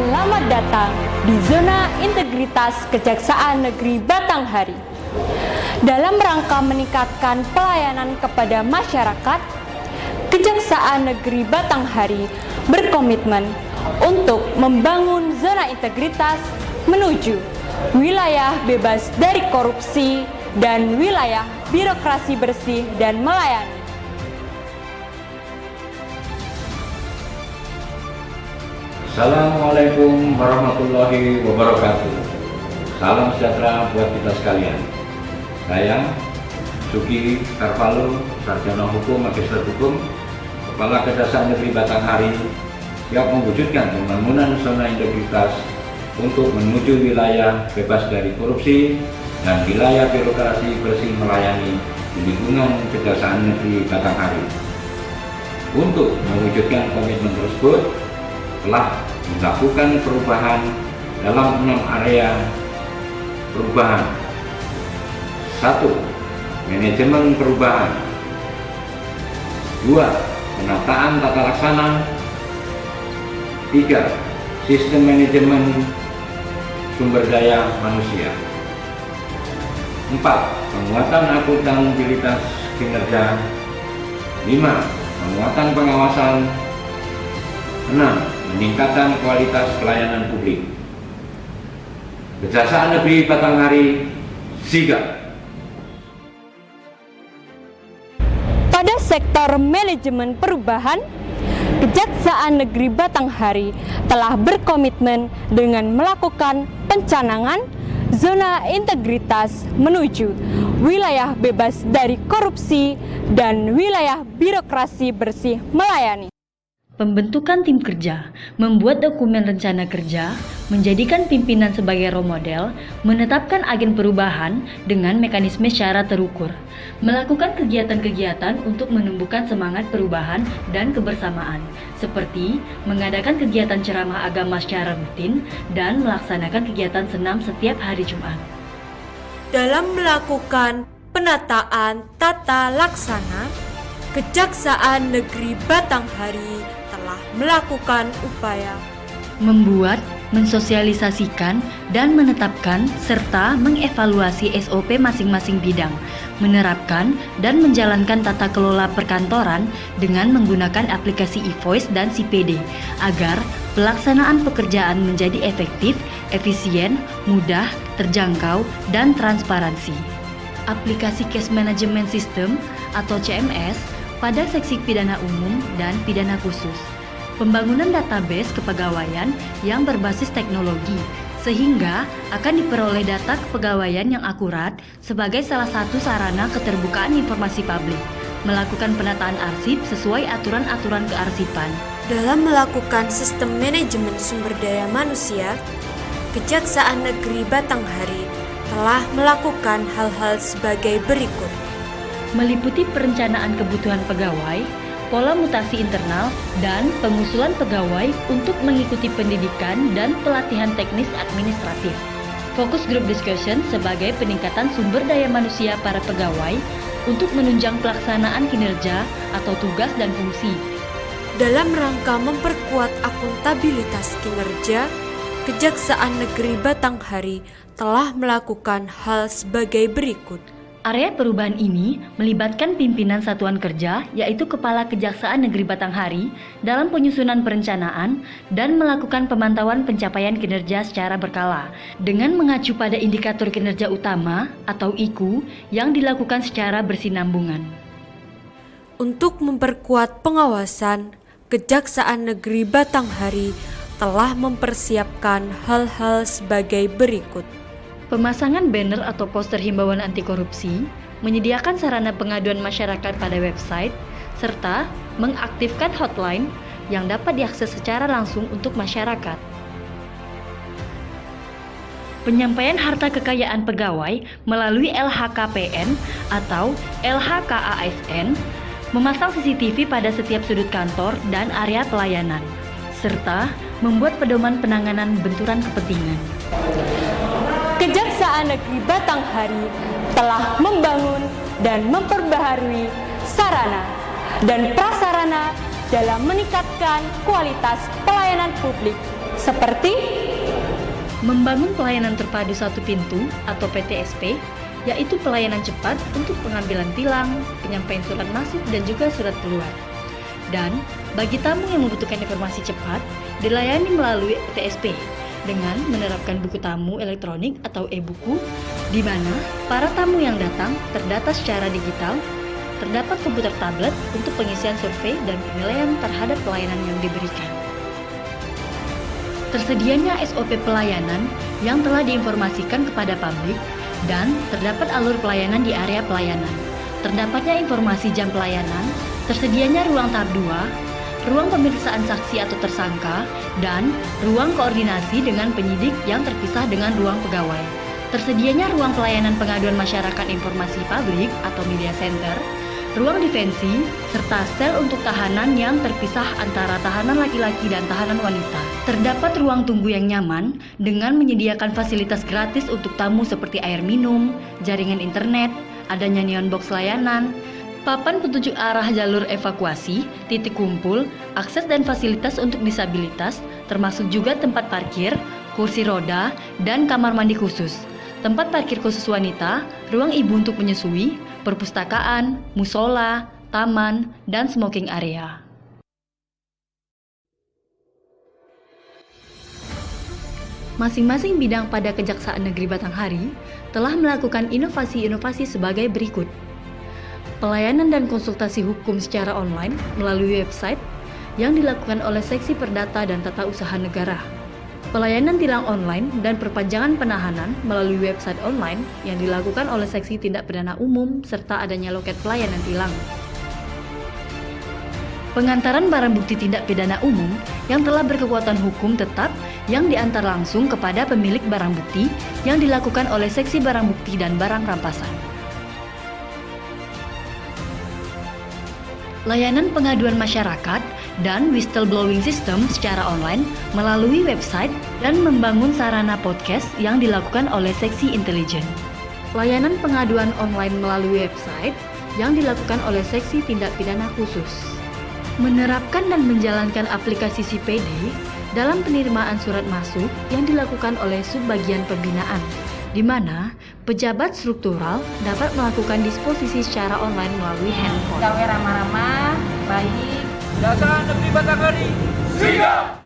Selamat datang di Zona Integritas Kejaksaan Negeri Batanghari. Dalam rangka meningkatkan pelayanan kepada masyarakat, Kejaksaan Negeri Batanghari berkomitmen untuk membangun zona integritas menuju wilayah bebas dari korupsi dan wilayah birokrasi bersih dan melayani. Assalamualaikum warahmatullahi wabarakatuh. Salam sejahtera buat kita sekalian. Saya Sugi Karvalu, Sarjana Hukum, Magister Hukum, Kepala Kejaksaan Negeri Batanghari, siap mewujudkan pembangunan zona integritas untuk menuju wilayah bebas dari korupsi dan wilayah birokrasi bersih melayani di lingkungan Kejaksaan Negeri Batanghari. Untuk mewujudkan komitmen tersebut, telah dilakukan perubahan dalam 6 area perubahan. 1. Manajemen perubahan. 2. Penataan tata laksana. 3. Sistem manajemen sumber daya manusia. 4. Penguatan akuntabilitas kinerja. 5. Penguatan pengawasan. 6. Meningkatkan kualitas pelayanan publik. Kejaksaan Negeri Batanghari sigap. Pada sektor manajemen perubahan, Kejaksaan Negeri Batanghari telah berkomitmen dengan melakukan pencanangan zona integritas menuju wilayah bebas dari korupsi dan wilayah birokrasi bersih melayani. Pembentukan tim kerja, membuat dokumen rencana kerja, menjadikan pimpinan sebagai role model, menetapkan agen perubahan dengan mekanisme secara terukur, melakukan kegiatan-kegiatan untuk menumbuhkan semangat perubahan dan kebersamaan, seperti mengadakan kegiatan ceramah agama secara rutin dan melaksanakan kegiatan senam setiap hari Jumat. Dalam melakukan penataan tata laksana, Kejaksaan Negeri Batanghari telah melakukan upaya membuat, mensosialisasikan, dan menetapkan serta mengevaluasi SOP masing-masing bidang, menerapkan dan menjalankan tata kelola perkantoran dengan menggunakan aplikasi e-voice dan CPD agar pelaksanaan pekerjaan menjadi efektif, efisien, mudah, terjangkau, dan transparansi. Aplikasi Case Management System atau CMS pada seksi pidana umum dan pidana khusus. Pembangunan database kepegawaian yang berbasis teknologi, sehingga akan diperoleh data kepegawaian yang akurat sebagai salah satu sarana keterbukaan informasi publik. Melakukan penataan arsip sesuai aturan-aturan kearsipan. Dalam melakukan sistem manajemen sumber daya manusia, Kejaksaan Negeri Batanghari telah melakukan hal-hal sebagai berikut. Meliputi perencanaan kebutuhan pegawai, pola mutasi internal, dan pengusulan pegawai untuk mengikuti pendidikan dan pelatihan teknis administratif. Fokus group discussion sebagai peningkatan sumber daya manusia para pegawai untuk menunjang pelaksanaan kinerja atau tugas dan fungsi. Dalam rangka memperkuat akuntabilitas kinerja, Kejaksaan Negeri Batanghari telah melakukan hal sebagai berikut. Area perubahan ini melibatkan pimpinan satuan kerja, yaitu Kepala Kejaksaan Negeri Batanghari, dalam penyusunan perencanaan dan melakukan pemantauan pencapaian kinerja secara berkala, dengan mengacu pada indikator kinerja utama atau IKU yang dilakukan secara bersinambungan. Untuk memperkuat pengawasan, Kejaksaan Negeri Batanghari telah mempersiapkan hal-hal sebagai berikut. Pemasangan banner atau poster himbauan anti korupsi, menyediakan sarana pengaduan masyarakat pada website, serta mengaktifkan hotline yang dapat diakses secara langsung untuk masyarakat. Penyampaian harta kekayaan pegawai melalui LHKPN atau LHKASN, memasang CCTV pada setiap sudut kantor dan area pelayanan, serta membuat pedoman penanganan benturan kepentingan. Kejaksaan Negeri Batanghari telah membangun dan memperbaharui sarana dan prasarana dalam meningkatkan kualitas pelayanan publik seperti membangun pelayanan terpadu satu pintu atau PTSP, yaitu pelayanan cepat untuk pengambilan tilang, penyampaian surat masuk dan juga surat keluar. Dan bagi tamu yang membutuhkan informasi cepat, dilayani melalui PTSP dengan menerapkan buku tamu elektronik atau e-buku, di mana para tamu yang datang terdata secara digital, terdapat komputer tablet untuk pengisian survei dan penilaian terhadap pelayanan yang diberikan. Tersedianya SOP pelayanan yang telah diinformasikan kepada publik dan terdapat alur pelayanan di area pelayanan. Terdapatnya informasi jam pelayanan, tersedianya ruang tahap 2, ruang pemeriksaan saksi atau tersangka, dan ruang koordinasi dengan penyidik yang terpisah dengan ruang pegawai. Tersedianya ruang pelayanan pengaduan masyarakat informasi publik atau media center, ruang defensi, serta sel untuk tahanan yang terpisah antara tahanan laki-laki dan tahanan wanita. Terdapat ruang tunggu yang nyaman dengan menyediakan fasilitas gratis untuk tamu seperti air minum, jaringan internet, adanya neon box layanan, papan petunjuk arah jalur evakuasi, titik kumpul, akses dan fasilitas untuk disabilitas, termasuk juga tempat parkir, kursi roda, dan kamar mandi khusus. Tempat parkir khusus wanita, ruang ibu untuk menyusui, perpustakaan, musola, taman, dan smoking area. Masing-masing bidang pada Kejaksaan Negeri Batanghari telah melakukan inovasi-inovasi sebagai berikut. Pelayanan dan konsultasi hukum secara online melalui website yang dilakukan oleh Seksi Perdata dan Tata Usaha Negara. Pelayanan tilang online dan perpanjangan penahanan melalui website online yang dilakukan oleh Seksi Tindak Pidana Umum serta adanya loket pelayanan tilang. Pengantaran barang bukti tindak pidana umum yang telah berkekuatan hukum tetap yang diantar langsung kepada pemilik barang bukti yang dilakukan oleh Seksi Barang Bukti dan Barang Rampasan. Layanan pengaduan masyarakat dan whistleblowing system secara online melalui website dan membangun sarana podcast yang dilakukan oleh Seksi Intelijen. Layanan pengaduan online melalui website yang dilakukan oleh Seksi Tindak Pidana Khusus. Menerapkan dan menjalankan aplikasi CPD dalam penerimaan surat masuk yang dilakukan oleh Subbagian Pembinaan, di mana pejabat struktural dapat melakukan disposisi secara online melalui handphone. Gawe ramah-ramah, baik. Kejaksaan Negeri Batanghari, sigap!